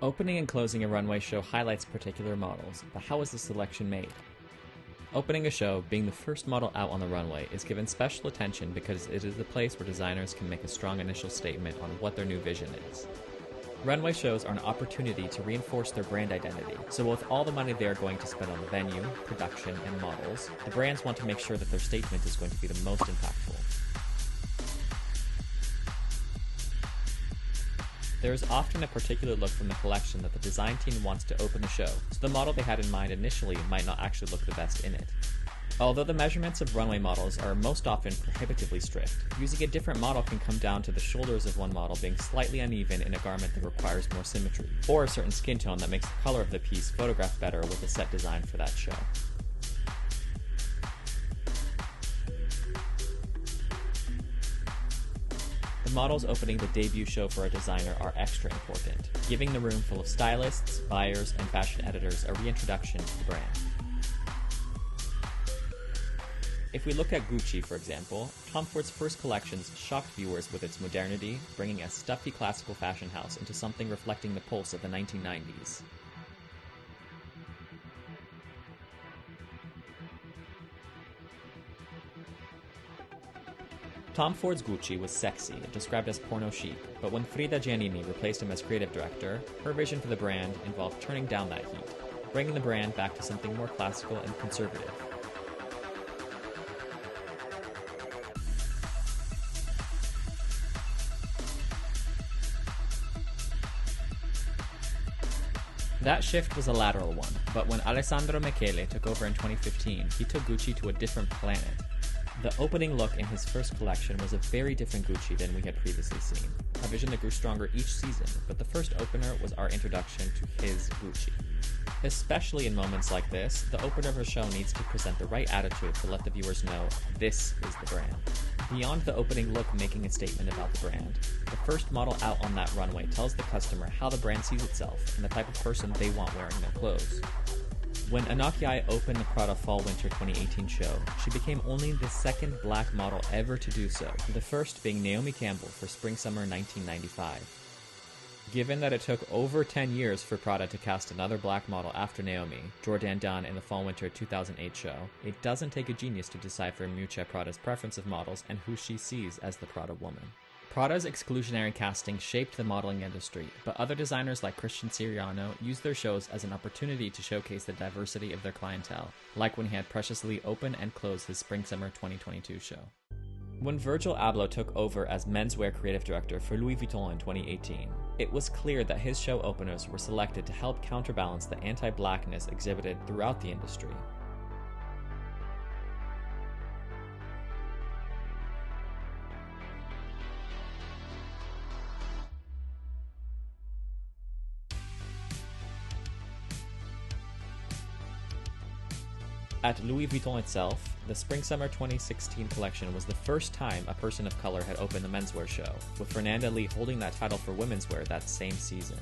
Opening and closing a runway show highlights particular models, but how is the selection made? Opening a show, being the first model out on the runway, is given special attention because it is the place where designers can make a strong initial statement on what their new vision is. Runway shows are an opportunity to reinforce their brand identity, so with all the money they are going to spend on the venue, production, and models, the brands want to make sure that their statement is going to be the most impactful. There is often a particular look from the collection that the design team wants to open the show, so the model they had in mind initially might not actually look the best in it. Although the measurements of runway models are most often prohibitively strict, using a different model can come down to the shoulders of one model being slightly uneven in a garment that requires more symmetry, or a certain skin tone that makes the color of the piece photograph better with the set design for that show. The models opening the debut show for a designer are extra important, giving the room full of stylists, buyers, and fashion editors a reintroduction to the brand. If we look at Gucci, for example, Tom Ford's first collections shocked viewers with its modernity, bringing a stuffy classical fashion house into something reflecting the pulse of the 1990s. Tom Ford's Gucci was sexy, described as porno chic, but when Frida Giannini replaced him as creative director, her vision for the brand involved turning down that heat, bringing the brand back to something more classical and conservative. That shift was a lateral one, but when Alessandro Michele took over in 2015, he took Gucci to a different planet. The opening look in his first collection was a very different Gucci than we had previously seen, a vision that grew stronger each season, but the first opener was our introduction to his Gucci. Especially in moments like this, the opener of a show needs to present the right attitude to let the viewers know this is the brand. Beyond the opening look making a statement about the brand, the first model out on that runway tells the customer how the brand sees itself and the type of person they want wearing their clothes. When Anok Yai opened the Prada Fall-Winter 2018 show, she became only the second black model ever to do so, the first being Naomi Campbell for Spring-Summer 1995. Given that it took over 10 years for Prada to cast another black model after Naomi, Jordan Dunn in the Fall-Winter 2008 show, it doesn't take a genius to decipher Miuccia Prada's preference of models and who she sees as the Prada woman. Prada's exclusionary casting shaped the modeling industry, but other designers like Christian Siriano used their shows as an opportunity to showcase the diversity of their clientele, like when he had Precious Lee open and close his Spring-Summer 2022 show. When Virgil Abloh took over as menswear creative director for Louis Vuitton in 2018, it was clear that his show openers were selected to help counterbalance the anti-blackness exhibited throughout the industry. At Louis Vuitton itself, the Spring-Summer 2016 collection was the first time a person of color had opened the menswear show, with Fernanda Lee holding that title for women's wear that same season.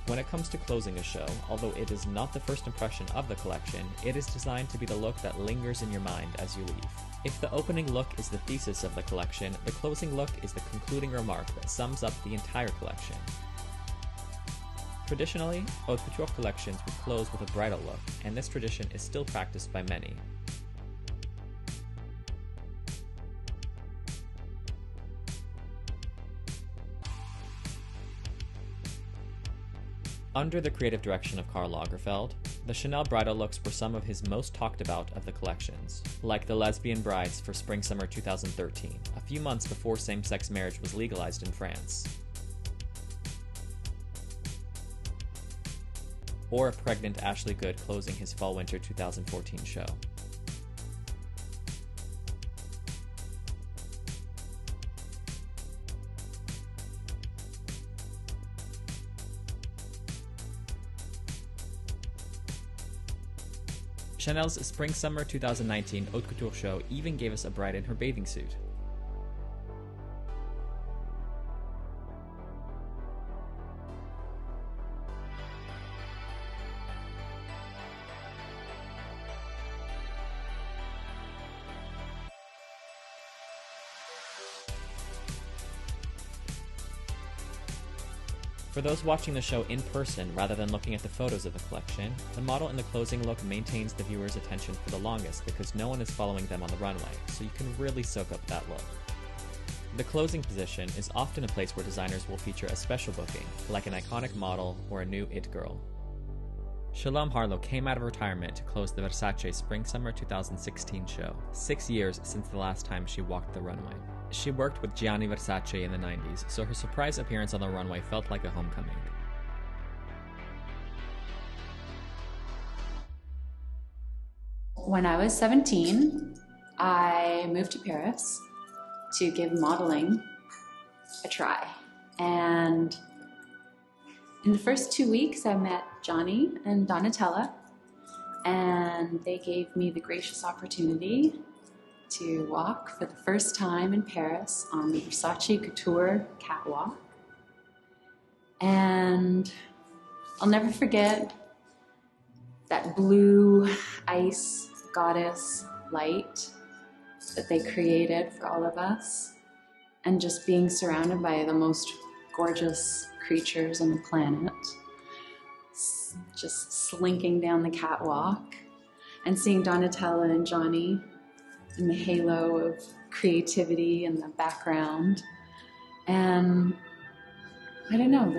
When it comes to closing a show, although it is not the first impression of the collection, it is designed to be the look that lingers in your mind as you leave. If the opening look is the thesis of the collection, the closing look is the concluding remark that sums up the entire collection. Traditionally, haute couture collections would close with a bridal look, and this tradition is still practiced by many. Under the creative direction of Karl Lagerfeld, the Chanel bridal looks were some of his most talked about of the collections, like the lesbian brides for Spring-Summer 2013, a few months before same-sex marriage was legalized in France. Or a pregnant Ashley Good closing his Fall-Winter 2014 show. Chanel's Spring-Summer 2019 Haute Couture show even gave us a bride in her bathing suit. For those watching the show in person rather than looking at the photos of the collection, the model in the closing look maintains the viewer's attention for the longest because no one is following them on the runway, so you can really soak up that look. The closing position is often a place where designers will feature a special booking, like an iconic model or a new it girl. Shalom Harlow came out of retirement to close the Versace Spring-Summer 2016 show, 6 years since the last time she walked the runway. She worked with Gianni Versace in the 90s, so her surprise appearance on the runway felt like a homecoming. When I was 17, I moved to Paris to give modeling a try. And in the first 2 weeks, I met Johnny and Donatella, and they gave me the gracious opportunity to walk for the first time in Paris on the Versace Couture catwalk. And I'll never forget that blue ice goddess light that they created for all of us, and just being surrounded by the most gorgeous creatures on the planet, just slinking down the catwalk, and seeing Donatella and Johnny in the halo of creativity in the background. And I don't know,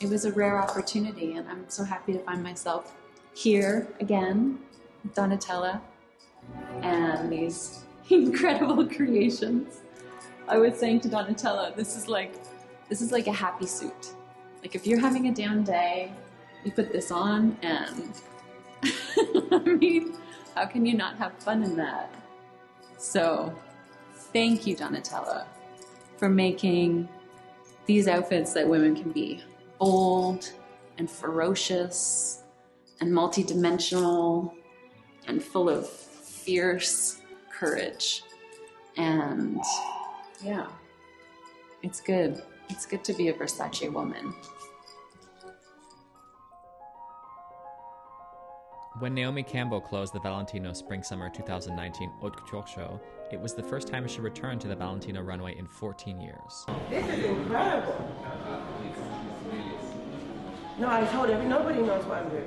it was a rare opportunity, and I'm so happy to find myself here again with Donatella and these incredible creations. I was saying to Donatella, this is like a happy suit. Like, if you're having a down day, you put this on, and I mean, how can you not have fun in that? So thank you, Donatella, for making these outfits that women can be bold and ferocious and multidimensional and full of fierce courage. And yeah, it's good. It's good to be a Versace woman. When Naomi Campbell closed the Valentino Spring-Summer 2019 Haute Couture show, it was the first time she returned to the Valentino runway in 14 years. This is incredible. No, I told everybody, nobody knows what I'm doing.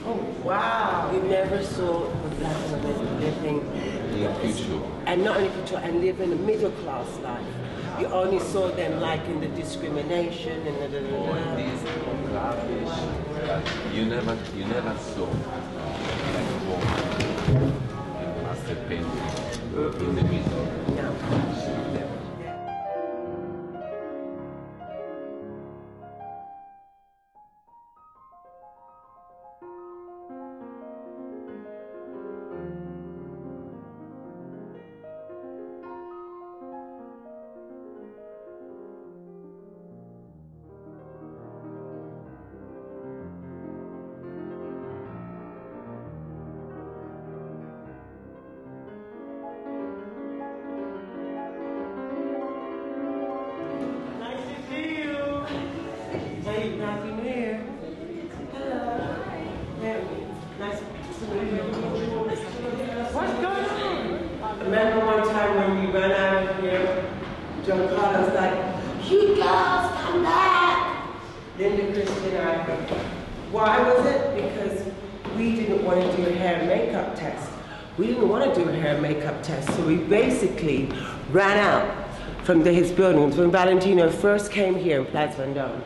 Oh, wow. We never saw the black women living and not only couture, and live in a middle class life. You only saw them like in the discrimination and the all these garbage. You never saw like a woman in master painting in the middle. No. Happy New Year. Hello. Nice to meet you. What's going on? Remember one time when we ran out of here, John Carter was like, "You girls, come back!" Linda, Kristen, and I. Why was it? Because we didn't want to do a hair and makeup test. We didn't want to do a hair and makeup test, so we basically ran out from his buildings when Valentino first came here in Place Vendôme.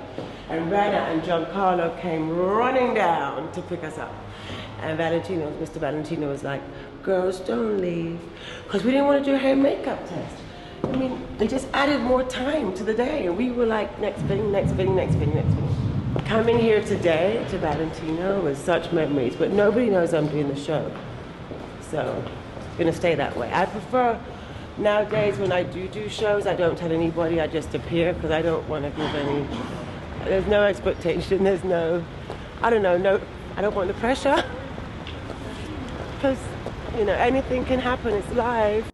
And Rana and Giancarlo came running down to pick us up. And Mr. Valentino was like, "Girls, don't leave." Because we didn't want to do a hair and makeup test. I mean, they just added more time to the day. And we were like, next fitting, next fitting, next fitting, next fitting. Coming here today to Valentino was such memories, but nobody knows I'm doing the show. So it's gonna stay that way. I prefer, nowadays when I do shows, I don't tell anybody, I just appear because I don't want to give any, there's no expectation, there's no, I don't want the pressure. Because, you know, anything can happen, it's live.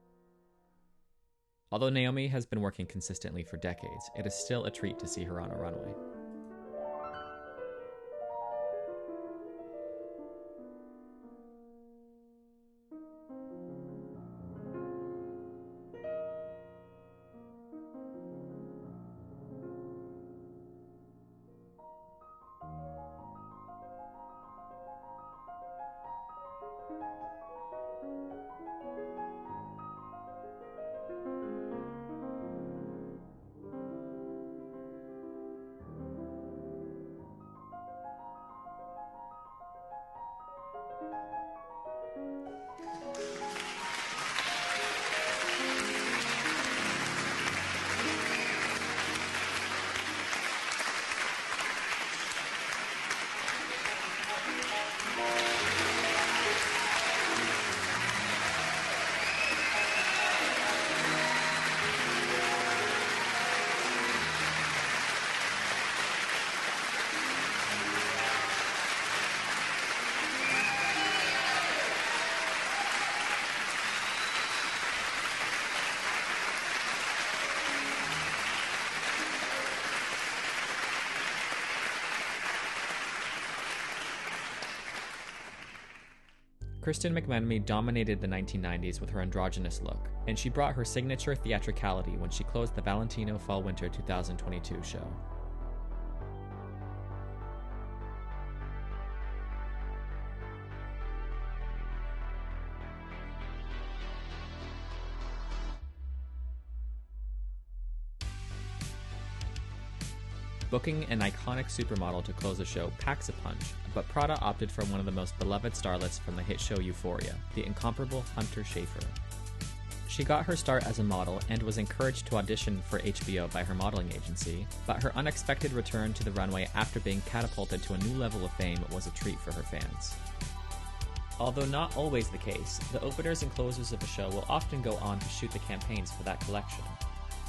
Although Naomi has been working consistently for decades, it is still a treat to see her on a runway. Kristen McMenamy dominated the 1990s with her androgynous look, and she brought her signature theatricality when she closed the Valentino Fall-Winter 2022 show. Booking an iconic supermodel to close a show packs a punch, but Prada opted for one of the most beloved starlets from the hit show Euphoria, the incomparable Hunter Schafer. She got her start as a model and was encouraged to audition for HBO by her modeling agency, but her unexpected return to the runway after being catapulted to a new level of fame was a treat for her fans. Although not always the case, the openers and closers of a show will often go on to shoot the campaigns for that collection.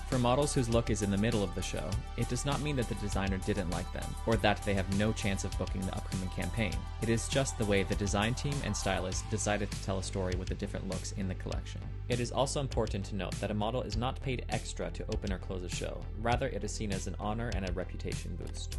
For models whose look is in the middle of the show, it does not mean that the designer didn't like them, or that they have no chance of booking the upcoming campaign. It is just the way the design team and stylist decided to tell a story with the different looks in the collection. It is also important to note that a model is not paid extra to open or close a show, rather it is seen as an honor and a reputation boost.